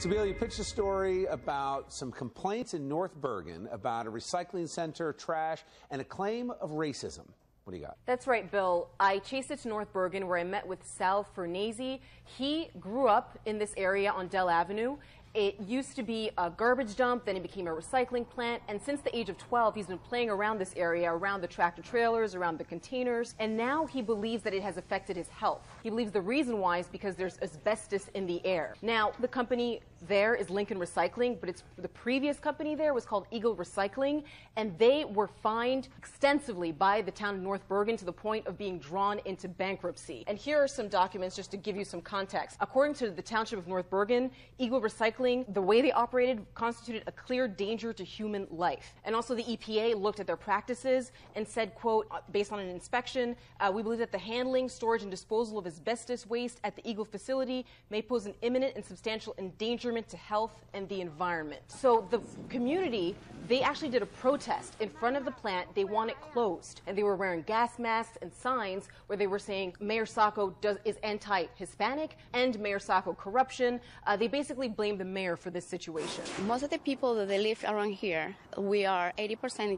Sabila, you pitched a story about some complaints in North Bergen about a recycling center, trash, and a claim of racism. What do you got? That's right, Bill. I chased it to North Bergen where I met with Sal Farnese. He grew up in this area on Dell Avenue. It used to be a garbage dump, then it became a recycling plant, and since the age of 12, he's been playing around this area, around the tractor trailers, around the containers, and now he believes that it has affected his health. He believes the reason why is because there's asbestos in the air. Now, the company there is Lincoln Recycling, but the previous company there was called Eagle Recycling, and they were fined extensively by the town of North Bergen to the point of being drawn into bankruptcy. And here are some documents just to give you some context. According to the township of North Bergen, Eagle Recycling, the way they operated constituted a clear danger to human life. And also the EPA looked at their practices and said, quote, based on an inspection, we believe that the handling, storage, and disposal of asbestos waste at the Eagle facility may pose an imminent and substantial endangerment to health and the environment. So the community, they actually did a protest in front of the plant. They want it closed. And they were wearing gas masks and signs where they were saying Mayor Sacco is anti-Hispanic and Mayor Sacco corruption. They basically blamed the mayor for this situation. Most of the people that live around here, we are 80%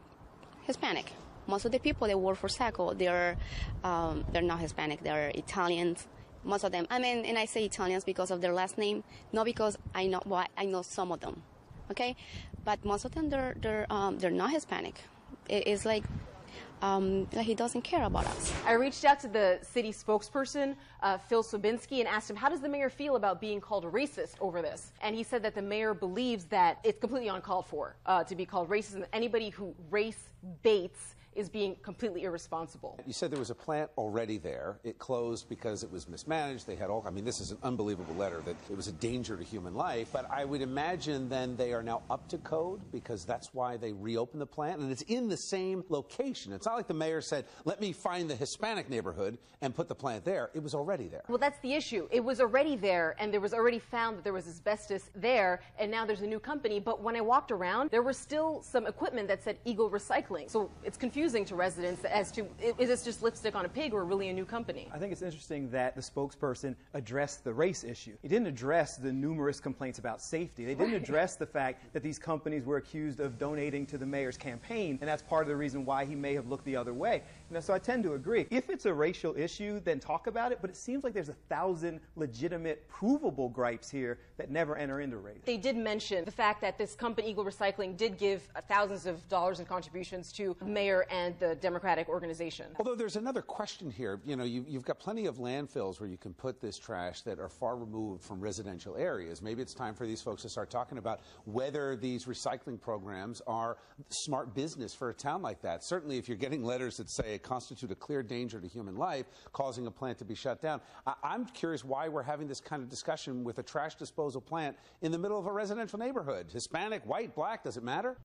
Hispanic. Most of the people that work for Sacco, they're not Hispanic, they're Italians. Most of them. I mean, and I say Italians because of their last name, not because I know some of them. Okay, but most of them they're not Hispanic. It's like he doesn't care about us. I reached out to the city spokesperson, Phil Sobinski, and asked him, how does the mayor feel about being called racist over this? And he said that the mayor believes that it's completely uncalled for to be called racist, and anybody who race baits is being completely irresponsible. You said there was a plant already there. It closed because it was mismanaged. They had all, I mean, this is an unbelievable letter that it was a danger to human life. But I would imagine then they are now up to code because that's why they reopened the plant. And it's in the same location. It's not like the mayor said, let me find the Hispanic neighborhood and put the plant there. It was already there. Well, that's the issue. It was already there, and there was already found that there was asbestos there, and now there's a new company. But when I walked around, there was still some equipment that said Eagle Recycling. So it's confusing to residents as to, is this just lipstick on a pig or really a new company? I think it's interesting that the spokesperson addressed the race issue. He didn't address the numerous complaints about safety. They didn't address the fact that these companies were accused of donating to the mayor's campaign, and that's part of the reason why he may have looked the other way. And so I tend to agree. If it's a racial issue, then talk about it, but it seems like there's 1,000 legitimate, provable gripes here that never enter into race. They did mention the fact that this company, Eagle Recycling, did give thousands of dollars in contributions to the mayor and the Democratic organization. Although there's another question here. You know, you've got plenty of landfills where you can put this trash that are far removed from residential areas. Maybe it's time for these folks to start talking about whether these recycling programs are smart business for a town like that. Certainly if you're getting letters that say it constitutes a clear danger to human life, causing a plant to be shut down. I'm curious why we're having this kind of discussion with a trash disposal plant in the middle of a residential neighborhood. Hispanic, white, black, does it matter?